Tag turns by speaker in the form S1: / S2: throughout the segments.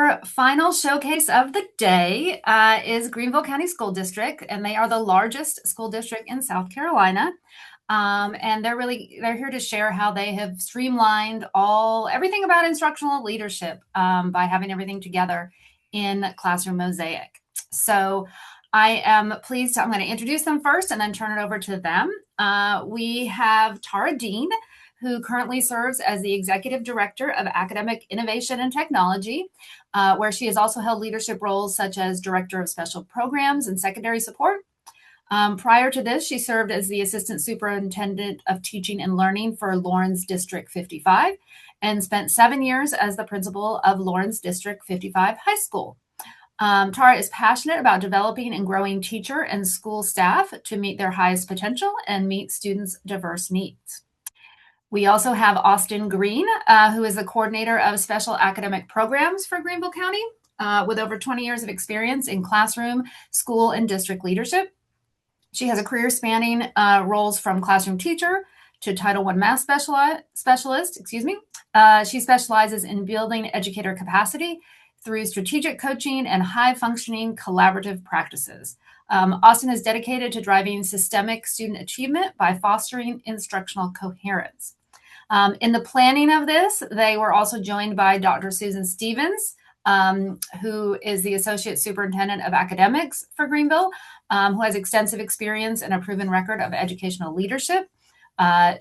S1: Our final showcase of the day is Greenville County School District, and they are the largest school district in South Carolina. And they're here to share how they have streamlined everything about instructional leadership by having everything together in Classroom Mosaic. So I am pleased. I'm going to introduce them first and then turn it over to them. We have Tara Dean, who currently serves as the Executive Director of Academic Innovation and Technology, where she has also held leadership roles such as Director of Special Programs and Secondary Support. Prior to this, she served as the Assistant Superintendent of Teaching and Learning for Lawrence District 55 and spent 7 years as the principal of Lawrence District 55 High School. Tara is passionate about developing and growing teacher and school staff to meet their highest potential and meet students' diverse needs. We also have Austin Greene, who is the coordinator of special academic programs for Greenville County, with over 20 years of experience in classroom, school, and district leadership. She has a career spanning roles from classroom teacher to Title I math specialist. She specializes in building educator capacity through strategic coaching and high-functioning collaborative practices. Austin is dedicated to driving systemic student achievement by fostering instructional coherence. In the planning of this, they were also joined by Dr. Susan Stevens, who is the Associate Superintendent of Academics for Greenville, who has extensive experience and a proven record of educational leadership.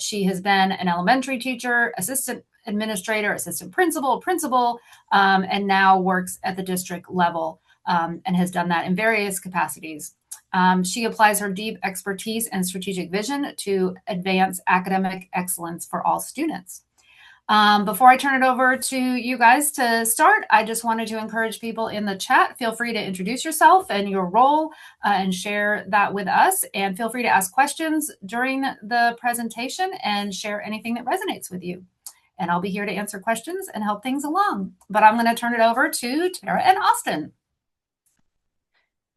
S1: She has been an elementary teacher, assistant administrator, assistant principal, and now works at the district level and has done that in various capacities. She applies her deep expertise and strategic vision to advance academic excellence for all students. Before I turn it over to you guys to start, I just wanted to encourage people in the chat. Feel free to introduce yourself and your role and share that with us. And feel free to ask questions during the presentation and share anything that resonates with you. And I'll be here to answer questions and help things along. But I'm going to turn it over to Tara and Austin.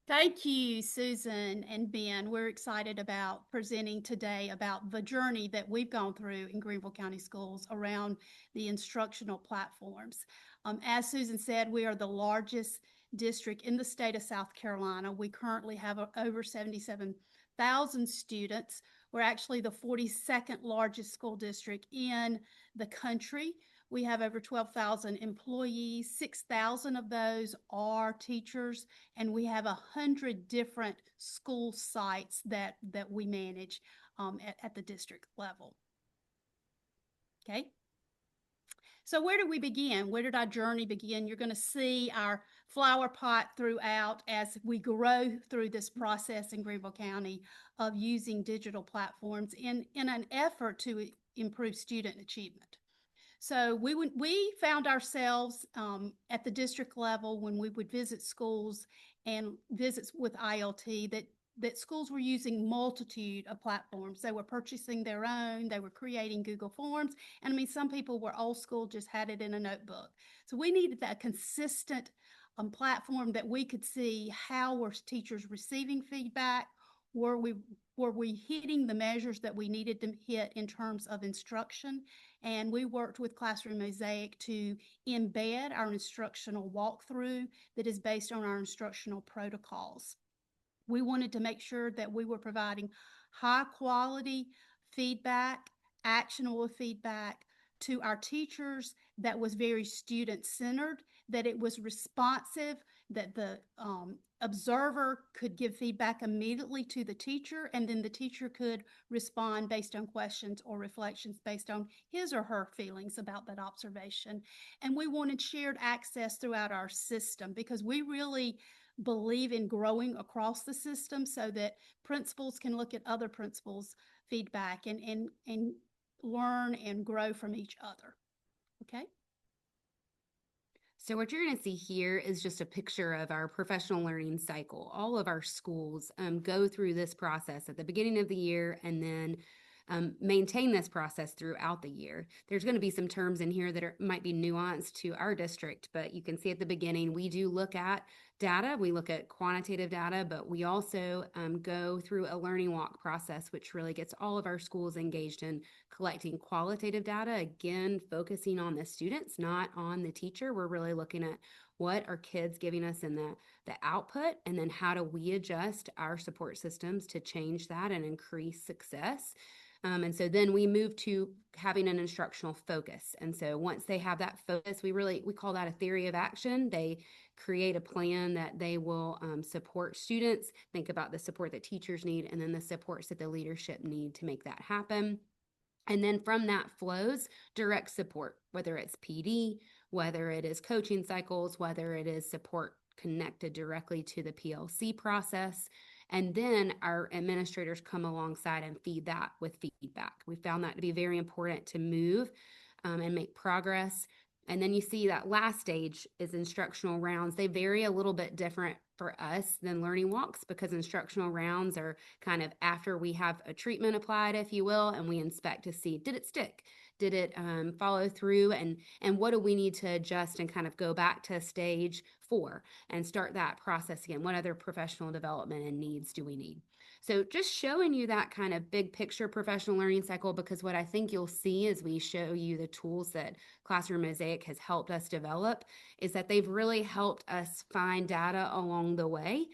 S2: Thank you, Susan and Ben. We're excited about presenting today about the journey that we've gone through in Greenville County Schools around the instructional platforms. As Susan said, we are the largest district in the state of South Carolina. We currently have over 77,000 students. We're actually the 42nd largest school district in the country. We have over 12,000 employees. 6,000 of those are teachers, and we have 100 different school sites that we manage at the district level. Okay. So where did we begin? Where did our journey begin? You're going to see our flower pot throughout as we grow through this process in Greenville County of using digital platforms in an effort to improve student achievement. So we found ourselves at the district level when we would visit schools and visits with ILT that schools were using multitude of platforms. They were purchasing their own, they were creating Google Forms. And I mean, some people were old school, just had it in a notebook. So we needed that consistent platform that we could see how were teachers receiving feedback. Were we hitting the measures that we needed to hit in terms of instruction? And we worked with Classroom Mosaic to embed our instructional walkthrough that is based on our instructional protocols. We wanted to make sure that we were providing high quality feedback, actionable feedback to our teachers that was very student-centered, that it was responsive, that the observer could give feedback immediately to the teacher, and then the teacher could respond based on questions or reflections based on his or her feelings about that observation. And we wanted shared access throughout our system because we really believe in growing across the system so that principals can look at other principals' feedback and learn and grow from each other. Okay.
S3: So what you're going to see here is just a picture of our professional learning cycle. All of our schools go through this process at the beginning of the year and then maintain this process throughout the year. There's going to be some terms in here that might be nuanced to our district, but you can see at the beginning, we do look at data. We look at quantitative data, but we also go through a learning walk process, which really gets all of our schools engaged in collecting qualitative data, again, focusing on the students, not on the teacher. We're really looking at what are kids giving us in the output, and then how do we adjust our support systems to change that and increase success. And so then we move to having an instructional focus. And so once they have that focus, we call that a theory of action. They create a plan that they will support students, think about the support that teachers need, and then the supports that the leadership need to make that happen. And then from that flows direct support, whether it's PD, whether it is coaching cycles, whether it is support connected directly to the PLC process. And then our administrators come alongside and feed that with feedback. We found that to be very important to move and make progress. And then you see that last stage is instructional rounds. They vary a little bit different for us than learning walks, because instructional rounds are kind of after we have a treatment applied, if you will, and we inspect to see, did it stick? Did it follow through? And what do we need to adjust and kind of go back to stage 4 and start that process again? What other professional development and needs do we need? So just showing you that kind of big picture professional learning cycle, because what I think you'll see as we show you the tools that Classroom Mosaic has helped us develop is that they've really helped us find data along the way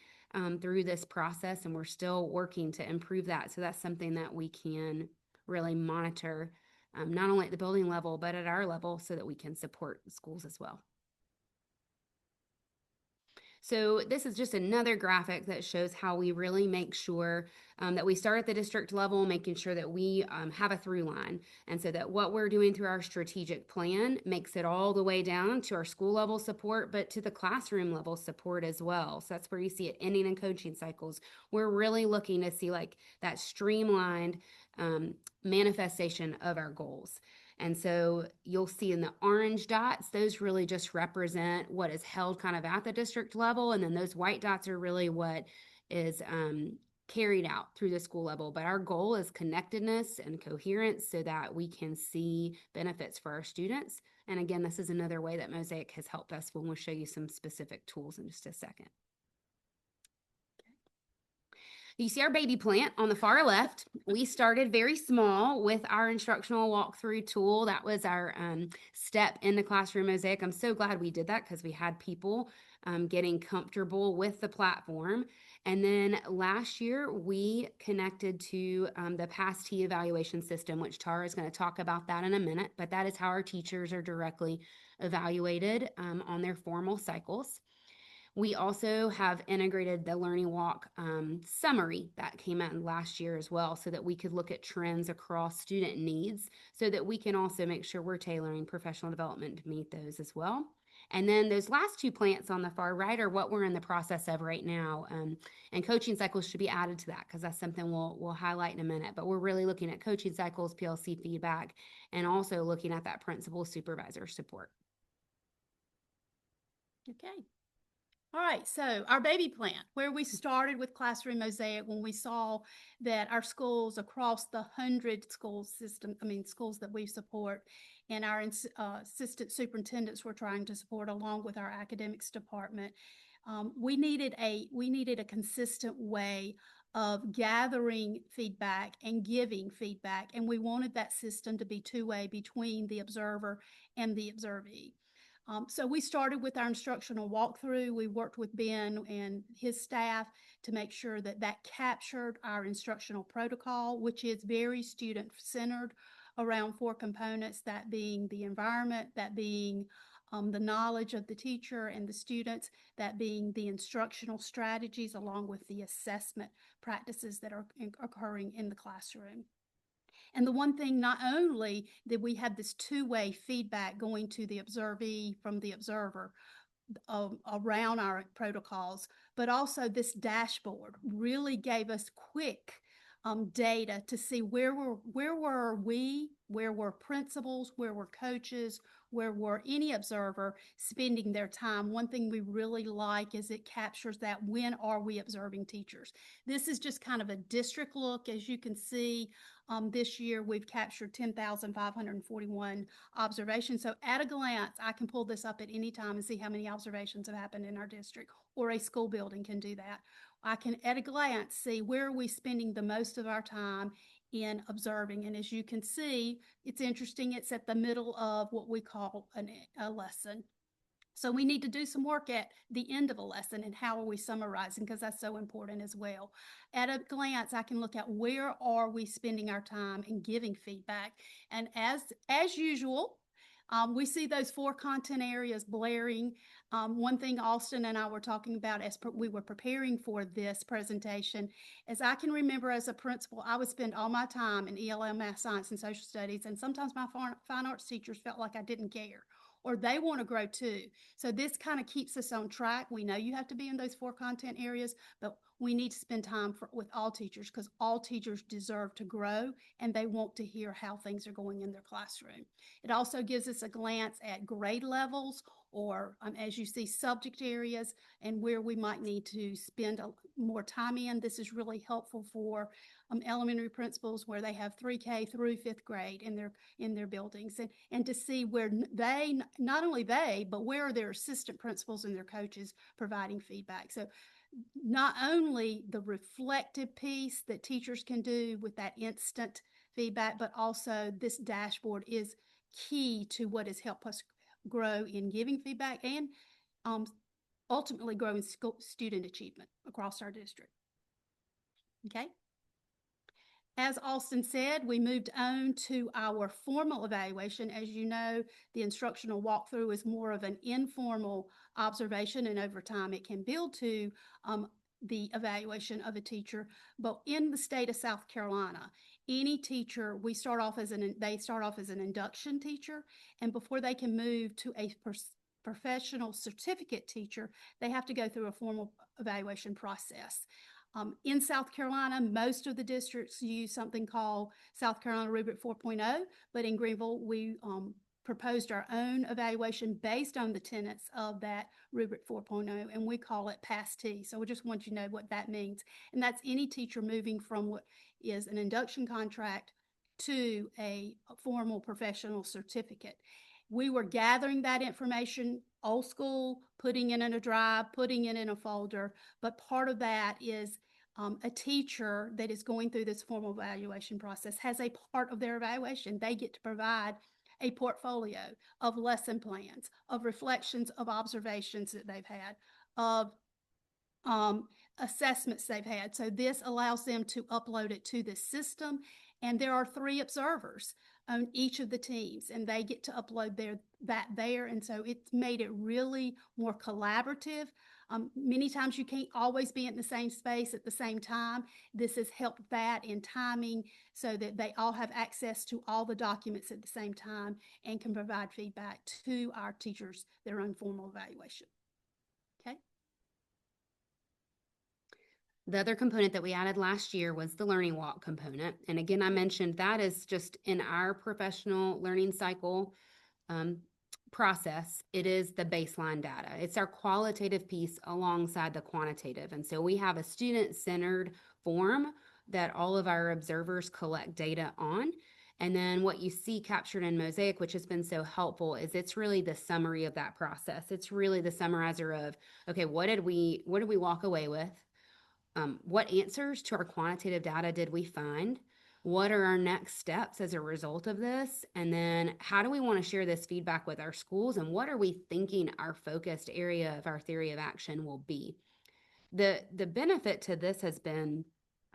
S3: through this process, and we're still working to improve that. So that's something that we can really monitor, not only at the building level, but at our level, so that we can support schools as well. So this is just another graphic that shows how we really make sure that we start at the district level, making sure that we have a through line. And so that what we're doing through our strategic plan makes it all the way down to our school level support, but to the classroom level support as well. So that's where you see it ending in coaching cycles. We're really looking to see like that streamlined manifestation of our goals. And so you'll see in the orange dots, those really just represent what is held kind of at the district level. And then those white dots are really what is carried out through the school level. But our goal is connectedness and coherence so that we can see benefits for our students. And again, this is another way that Mosaic has helped us when we'll show you some specific tools in just a second. You see our baby plant on the far left. We started very small with our instructional walkthrough tool. That was our step into Classroom Mosaic. I'm so glad we did that because we had people getting comfortable with the platform. And then last year, we connected to the PAS-T evaluation system, which Tara is going to talk about that in a minute. But that is how our teachers are directly evaluated on their formal cycles. We also have integrated the Learning Walk summary that came out last year as well, so that we could look at trends across student needs, so that we can also make sure we're tailoring professional development to meet those as well. And then those last two plants on the far right are what we're in the process of right now. And coaching cycles should be added to that because that's something we'll highlight in a minute. But we're really looking at coaching cycles, PLC feedback, and also looking at that principal supervisor support.
S2: Okay. All right, so our baby plant, where we started with Classroom Mosaic when we saw that our schools across the 100 schools that we support, and our assistant superintendents were trying to support along with our academics department, we needed a consistent way of gathering feedback and giving feedback, and we wanted that system to be two-way between the observer and the observee. So we started with our instructional walkthrough. We worked with Ben and his staff to make sure that that captured our instructional protocol, which is very student-centered around 4 components, that being the environment, that being the knowledge of the teacher and the students, that being the instructional strategies, along with the assessment practices that are occurring in the classroom. And the one thing, not only did we have this two-way feedback going to the observee from the observer around our protocols, but also this dashboard really gave us quick data to see where were principals, where were coaches, where were any observer spending their time. One thing we really like is it captures that when are we observing teachers. This is just kind of a district look. As you can see, this year we've captured 10,541 observations. So at a glance, I can pull this up at any time and see how many observations have happened in our district, or a school building can do that. I can at a glance see where are we spending the most of our time in observing. And as you can see, it's interesting, it's at the middle of what we call a lesson. So we need to do some work at the end of a lesson and how are we summarizing, because that's so important as well. At a glance, I can look at where are we spending our time and giving feedback. And as usual, we see those 4 content areas blaring. One thing Austin and I were talking about as we were preparing for this presentation is I can remember as a principal, I would spend all my time in ELM, math, science, and social studies, and sometimes my fine arts teachers felt like I didn't care, or they want to grow too. So this kind of keeps us on track. We know you have to be in those 4 content areas, but we need to spend time with all teachers, because all teachers deserve to grow and they want to hear how things are going in their classroom. It also gives us a glance at grade levels, or as you see, subject areas and where we might need to spend more time in. This is really helpful for elementary principals where they have 3K through 5th grade in their buildings, and to see where they, not only they, but where are their assistant principals and their coaches providing feedback. So not only the reflective piece that teachers can do with that instant feedback, but also this dashboard is key to what has helped us grow in giving feedback and ultimately growing student achievement across our district. Okay. As Austin said, we moved on to our formal evaluation. As you know, the instructional walkthrough is more of an informal observation, and over time it can build to the evaluation of a teacher. But in the state of South Carolina, any teacher, they start off as an induction teacher, and before they can move to a professional certificate teacher, they have to go through a formal evaluation process. In South Carolina, most of the districts use something called South Carolina Rubric 4.0, but in Greenville, we proposed our own evaluation based on the tenets of that Rubric 4.0, and we call it PAS-T. So we just want you to know what that means. And that's any teacher moving from what is an induction contract to a formal professional certificate. We were gathering that information old school, putting it in a drive, putting it in a folder, but part of that is a teacher that is going through this formal evaluation process has a part of their evaluation. They get to provide a portfolio of lesson plans, of reflections of observations that they've had, of assessments they've had. So this allows them to upload it to the system. And there are 3 observers on each of the teams, and they get to upload that there. And so it's made it really more collaborative. Many times you can't always be in the same space at the same time. This has helped that in timing so that they all have access to all the documents at the same time and can provide feedback to our teachers, their own formal evaluation. Okay.
S3: The other component that we added last year was the learning walk component. And again, I mentioned that is just in our professional learning cycle process. It is the baseline data. It's our qualitative piece alongside the quantitative. And so we have a student-centered form that all of our observers collect data on. And then what you see captured in Mosaic, which has been so helpful, is it's really the summary of that process. It's really the summarizer of, okay, what did we walk away with? What answers to our quantitative data did we find? What are our next steps as a result of this? And then how do we want to share this feedback with our schools? And what are we thinking our focused area of our theory of action will be? The benefit to this has been,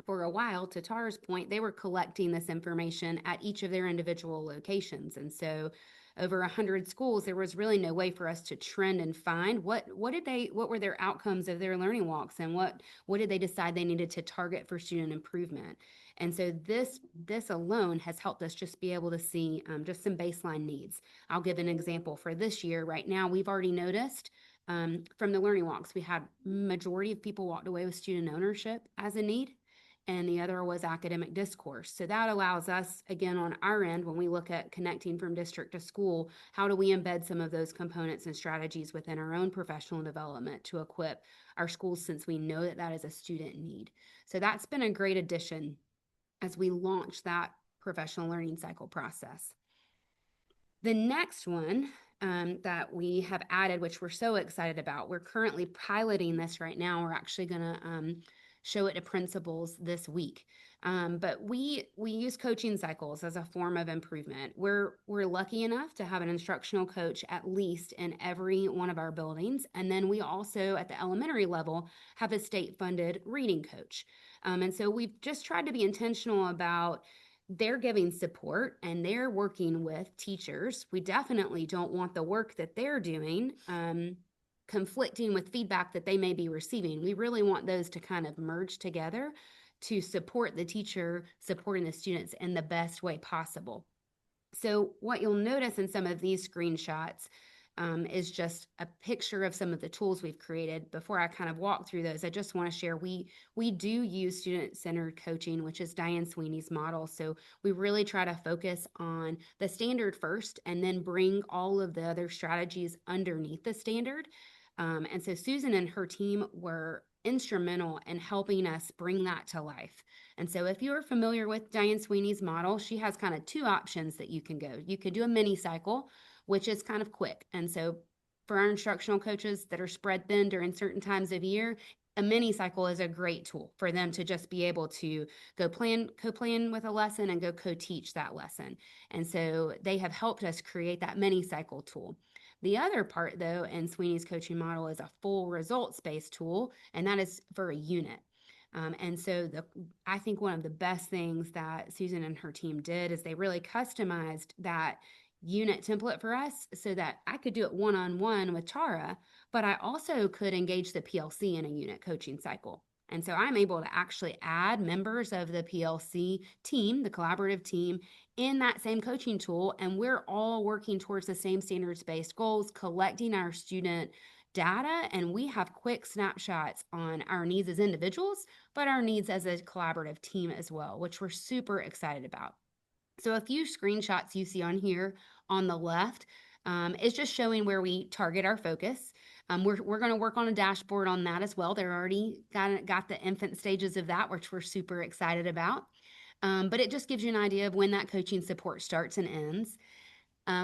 S3: for a while, to Tara's point, they were collecting this information at each of their individual locations. And so over 100 schools, there was really no way for us to trend and find what were their outcomes of their learning walks, and what did they decide they needed to target for student improvement. And so this alone has helped us just be able to see just some baseline needs. I'll give an example for this year. Right now, we've already noticed from the learning walks, we had majority of people walked away with student ownership as a need, and the other was academic discourse. So that allows us, again, on our end, when we look at connecting from district to school, how do we embed some of those components and strategies within our own professional development to equip our schools, since we know that that is a student need. So that's been a great addition as we launch that professional learning cycle process. The next one that we have added, which we're so excited about, we're currently piloting this right now. We're actually going to show it to principals this week. But we use coaching cycles as a form of improvement. We're lucky enough to have an instructional coach at least in every one of our buildings. And then we also at the elementary level have a state-funded reading coach. And so we've just tried to be intentional about they're giving support and they're working with teachers. We definitely don't want the work that they're doing conflicting with feedback that they may be receiving. We really want those to kind of merge together to support the teacher supporting the students in the best way possible. So what you'll notice in some of these screenshots is just a picture of some of the tools we've created. Before I kind of walk through those, I just want to share we do use student-centered coaching, which is Diane Sweeney's model. So we really try to focus on the standard first and then bring all of the other strategies underneath the standard. And so Susan and her team were instrumental in helping us bring that to life. And so if you're familiar with Diane Sweeney's model, she has kind of two options that you can go. You could do a mini cycle, which is kind of quick. And so for our instructional coaches that are spread thin during certain times of year, a mini cycle is a great tool for them to just be able to go co-plan with a lesson and go co-teach that lesson. And so they have helped us create that mini cycle tool. The other part, though, in Sweeney's coaching model is a full results-based tool, and that is for a unit. And so I think one of the best things that Susan and her team did is they really customized that unit template for us so that I could do it one-on-one with Tara, but I also could engage the PLC in a unit coaching cycle. And so I'm able to actually add members of the PLC team, the collaborative team, in that same coaching tool. And we're all working towards the same standards-based goals, collecting our student data, and we have quick snapshots on our needs as individuals, but our needs as a collaborative team as well, which we're super excited about. So a few screenshots you see on here on the left is just showing where we target our focus. We're going to work on a dashboard on that as well. They're already got the infant stages of that, which we're super excited about. But it just gives you an idea of when that coaching support starts and ends.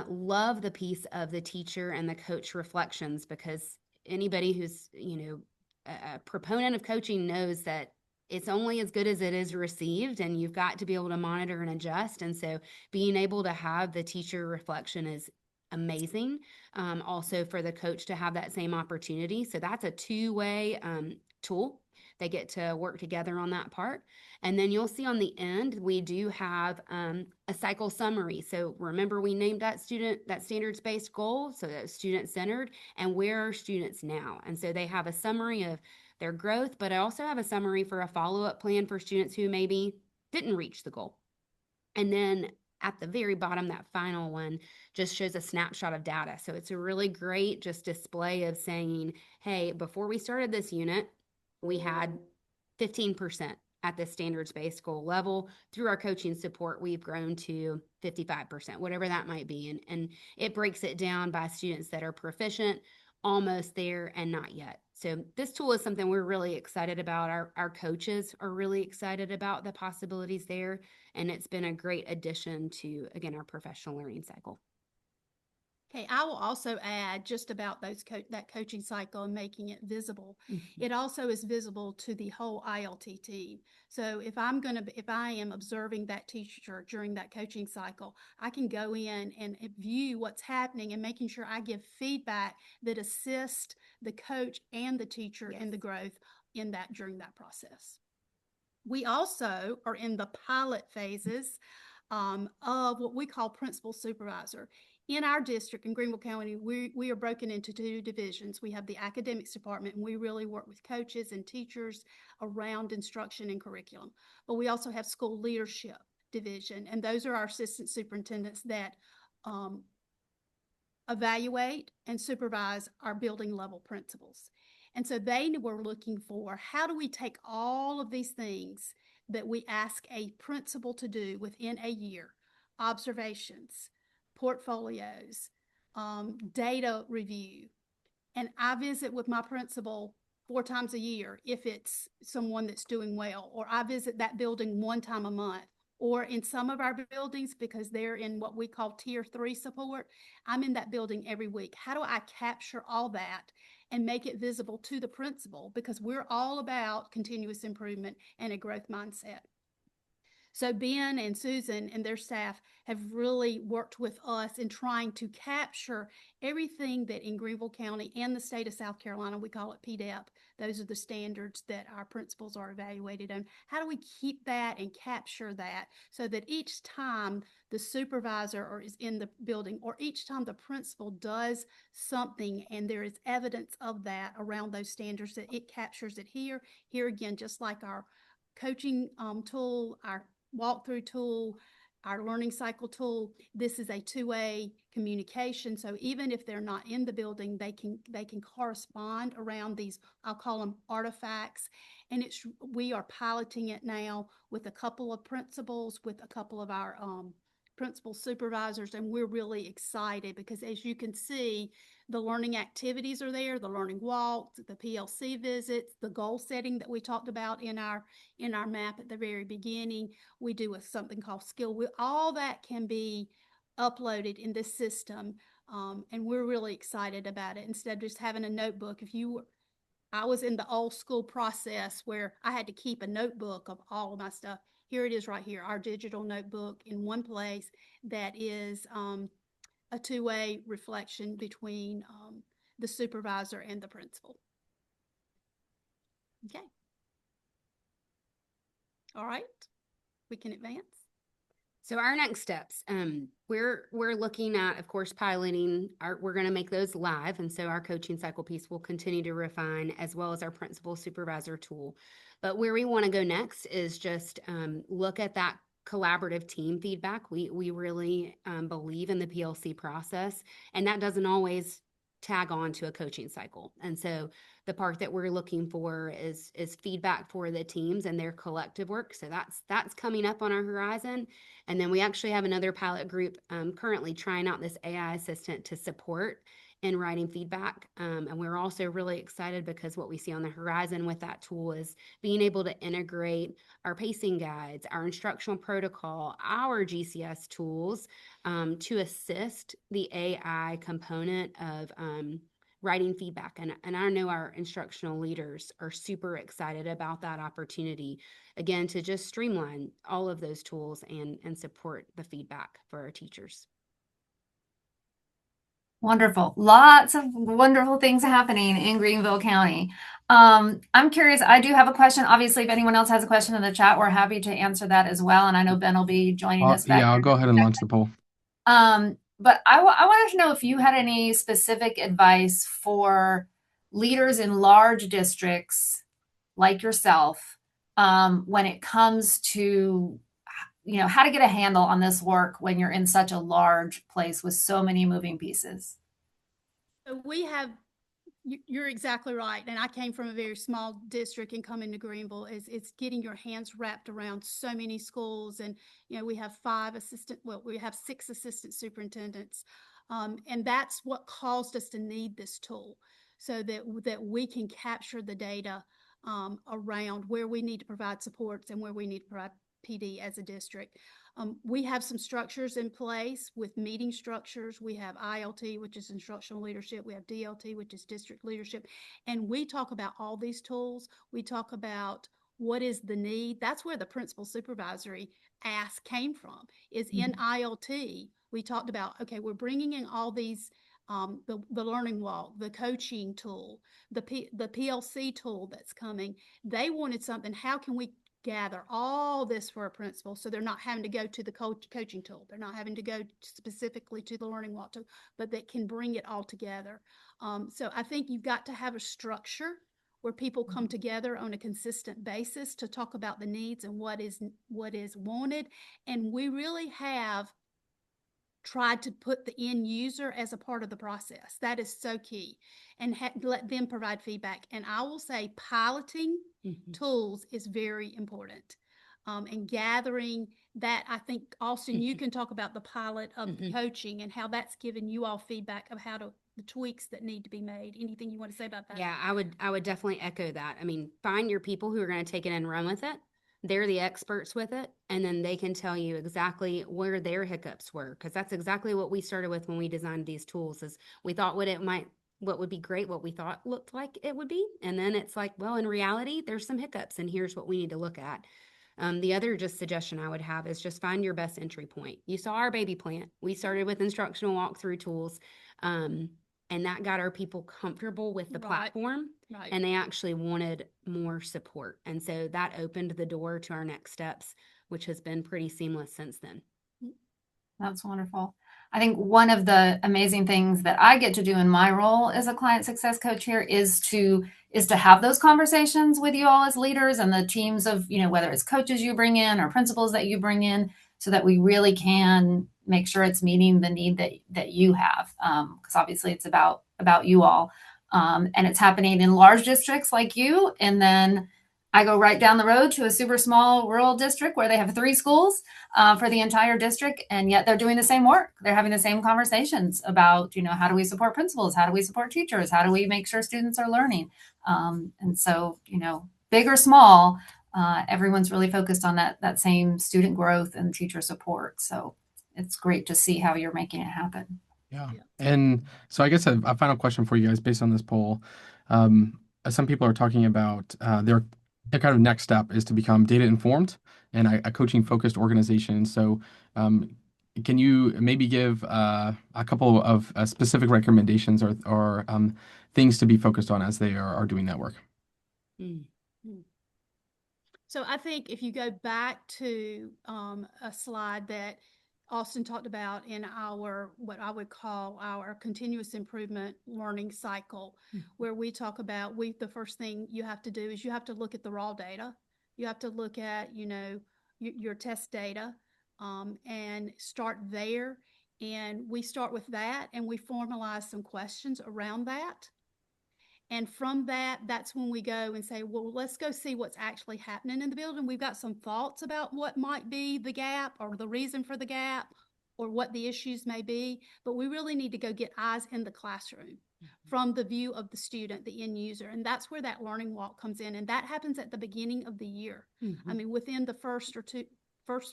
S3: Love the piece of the teacher and the coach reflections, because anybody who's, a proponent of coaching knows that it's only as good as it is received, and you've got to be able to monitor and adjust. And so being able to have the teacher reflection is amazing. Also for the coach to have that same opportunity. So that's a two-way tool. They get to work together on that part. And then you'll see on the end, we do have a cycle summary. So remember, we named that standards-based goal, so that's student-centered, and where are students now? And so they have a summary of their growth, but I also have a summary for a follow-up plan for students who maybe didn't reach the goal. And then at the very bottom, that final one just shows a snapshot of data. So it's a really great just display of saying, hey, before we started this unit, we had 15% at the standards-based goal level. Through our coaching support, we've grown to 55%, whatever that might be. And it breaks it down by students that are proficient, almost there, and not yet. So this tool is something we're really excited about. Our coaches are really excited about the possibilities there. And it's been a great addition to, again, our professional learning cycle.
S2: Okay, I will also add just about that coaching cycle and making it visible. Mm-hmm. It also is visible to the whole ILT team. So if I am observing that teacher during that coaching cycle, I can go in and view what's happening and making sure I give feedback that assists the coach and the teacher in the growth during that process. We also are in the pilot phases of what we call principal supervisor. In our district, in Greenville County, we are broken into two divisions. We have the academics department, and we really work with coaches and teachers around instruction and curriculum. But we also have school leadership division, and those are our assistant superintendents that evaluate and supervise our building level principals. And so they were looking for, how do we take all of these things that we ask a principal to do within a year, observations, portfolios, data review. And I visit with my principal 4 times a year if it's someone that's doing well, or I visit that building 1 time a month. Or in some of our buildings, because they're in what we call tier 3 support, I'm in that building every week. How do I capture all that and make it visible to the principal, because we're all about continuous improvement and a growth mindset. So Ben and Susan and their staff have really worked with us in trying to capture everything that in Greenville County and the state of South Carolina, we call it PDEP. Those are the standards that our principals are evaluated on. How do we keep that and capture that so that each time the supervisor is in the building, or each time the principal does something and there is evidence of that around those standards, that it captures it here. Here again, just like our coaching tool, our walkthrough tool, our learning cycle tool, this is a two-way communication. So even if they're not in the building, they can correspond around these, I'll call them artifacts. And we are piloting it now with a couple of principals, with a couple of our principal supervisors, and we're really excited because, as you can see, the learning activities are there, the learning walks, the PLC visits, the goal setting that we talked about in our map at the very beginning. We do something called skill wheel. All that can be uploaded in this system, and we're really excited about it. Instead of just having a notebook, I was in the old school process where I had to keep a notebook of all of my stuff. Here it is right here, our digital notebook in one place that is a two-way reflection between the supervisor and the principal. Okay. All right, we can advance.
S3: So our next steps, we're looking at, of course, piloting. We're going to make those live, and so our coaching cycle piece will continue to refine, as well as our principal supervisor tool. But where we want to go next is just look at that collaborative team feedback. We really believe in the PLC process, and that doesn't always tag on to a coaching cycle. And so the part that we're looking for is feedback for the teams and their collective work. So that's coming up on our horizon. And then we actually have another pilot group currently trying out this AI assistant to support in writing feedback. And we're also really excited because what we see on the horizon with that tool is being able to integrate our pacing guides, our instructional protocol, our GCS tools to assist the AI component of writing feedback. And I know our instructional leaders are super excited about that opportunity, again, to just streamline all of those tools and support the feedback for our teachers.
S1: Wonderful. Lots of wonderful things happening in Greenville County. I'm curious, I do have a question. Obviously, if anyone else has a question in the chat, we're happy to answer that as well. And I know Ben will be joining us back.
S4: Yeah, I'll go ahead and launch the poll.
S1: But I wanted to know if you had any specific advice for leaders in large districts like yourself when it comes to how to get a handle on this work when you're in such a large place with so many moving pieces.
S2: So you're exactly right. And I came from a very small district, and coming to Greenville it's getting your hands wrapped around so many schools. And, we have we have 6 assistant superintendents. And that's what caused us to need this tool, so that we can capture the data around where we need to provide supports and where we need to provide PD as a district. We have some structures in place with meeting structures. We have ILT, which is instructional leadership. We have DLT, which is district leadership. And we talk about all these tools. We talk about what is the need. That's where the principal supervisory ask came from, is in ILT. We talked about, okay, we're bringing in all these, the learning walk, the coaching tool, the PLC tool that's coming. They wanted something, how can we gather all this for a principal so they're not having to go to the coaching tool, they're not having to go specifically to the learning walk tool, but they can bring it all together. So I think you've got to have a structure where people come together on a consistent basis to talk about the needs and what is wanted. And we really have tried to put the end user as a part of the process. That is so key, and let them provide feedback. And I will say piloting tools is very important. And gathering that, I think, Austin, you can talk about the pilot of the coaching and how that's given you all feedback of the tweaks that need to be made. Anything you want to say about that?
S3: Yeah, I would definitely echo that. I mean, find your people who are going to take it and run with it. They're the experts with it, and then they can tell you exactly where their hiccups were, because that's exactly what we started with when we designed these tools. Is we thought what it might what would be great, what we thought looked like it would be. And then it's like, well, in reality, there's some hiccups and here's what we need to look at. The other just suggestion I would have is just find your best entry point. You saw our baby plant. We started with instructional walkthrough tools, and that got our people comfortable with the platform, and they actually wanted more support. And so that opened the door to our next steps, which has been pretty seamless since then.
S1: That's wonderful. I think one of the amazing things that I get to do in my role as a client success coach here is to have those conversations with you all as leaders and the teams of, whether it's coaches you bring in or principals that you bring in, so that we really can make sure it's meeting the need that you have. Because obviously it's about you all. And it's happening in large districts like you. And then I go right down the road to a super small rural district where they have 3 schools for the entire district, and yet they're doing the same work. They're having the same conversations about, how do we support principals? How do we support teachers? How do we make sure students are learning? And so, big or small, everyone's really focused on that same student growth and teacher support. So it's great to see how you're making it happen.
S4: Yeah. And so I guess a final question for you guys based on this poll. Some people are talking about their kind of next step is to become data informed and a coaching focused organization. So can you maybe give a couple of specific recommendations or things to be focused on as they are doing that work?
S2: So I think if you go back to a slide that Austin talked about in our, what I would call our continuous improvement learning cycle, where we talk about, the first thing you have to do is you have to look at the raw data. You have to look at, your test data and start there. And we start with that and we formalize some questions around that. And from that, that's when we go and say, well, let's go see what's actually happening in the building. We've got some thoughts about what might be the gap or the reason for the gap or what the issues may be, but we really need to go get eyes in the classroom from the view of the student, the end user. And that's where that learning walk comes in. And that happens at the beginning of the year. I mean, within the first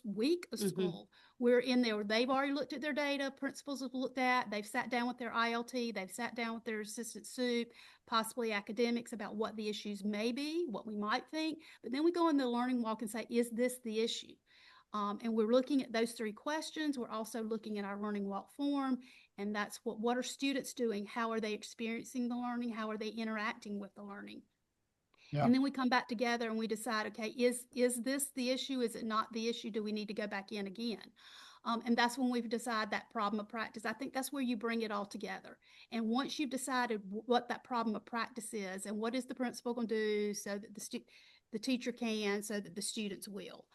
S2: week of school, we're in there. They've already looked at their data. Principals have looked at. They've sat down with their ILT. They've sat down with their assistant soup, possibly academics, about what the issues may be, what we might think. But then we go in the learning walk and say, is this the issue? And we're looking at those 3 questions. We're also looking at our learning walk form. And that's what are students doing? How are they experiencing the learning? How are they interacting with the learning? Yeah. And then we come back together and we decide, okay, is this the issue? Is it not the issue? Do we need to go back in again? And that's when we've decided that problem of practice. I think that's where you bring it all together. And once you've decided what that problem of practice is and what is the principal going to do so that the teacher can, so that the students will.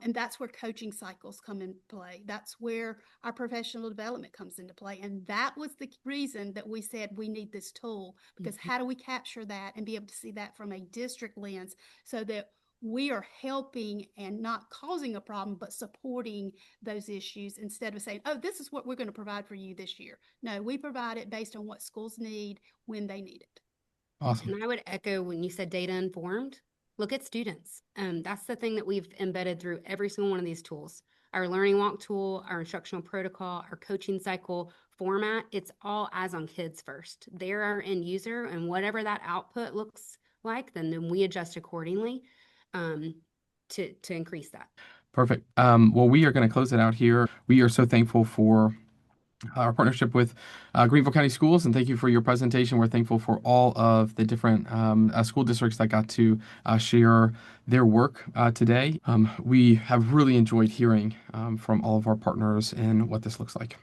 S2: And that's where coaching cycles come into play. That's where our professional development comes into play. And that was the reason that we said we need this tool, because how do we capture that and be able to see that from a district lens so that we are helping and not causing a problem, but supporting those issues instead of saying, oh, this is what we're going to provide for you this year. No, we provide it based on what schools need when they need it.
S4: Awesome.
S3: And I would echo when you said data informed. Look at students. That's the thing that we've embedded through every single one of these tools. Our learning walk tool, our instructional protocol, our coaching cycle format, it's all eyes on kids first. They're our end user, and whatever that output looks like, then we adjust accordingly to increase that.
S4: Perfect. Well, we are going to close it out here. We are so thankful for our partnership with Greenville County Schools, and thank you for your presentation. We're thankful for all of the different school districts that got to share their work today. We have really enjoyed hearing from all of our partners and what this looks like.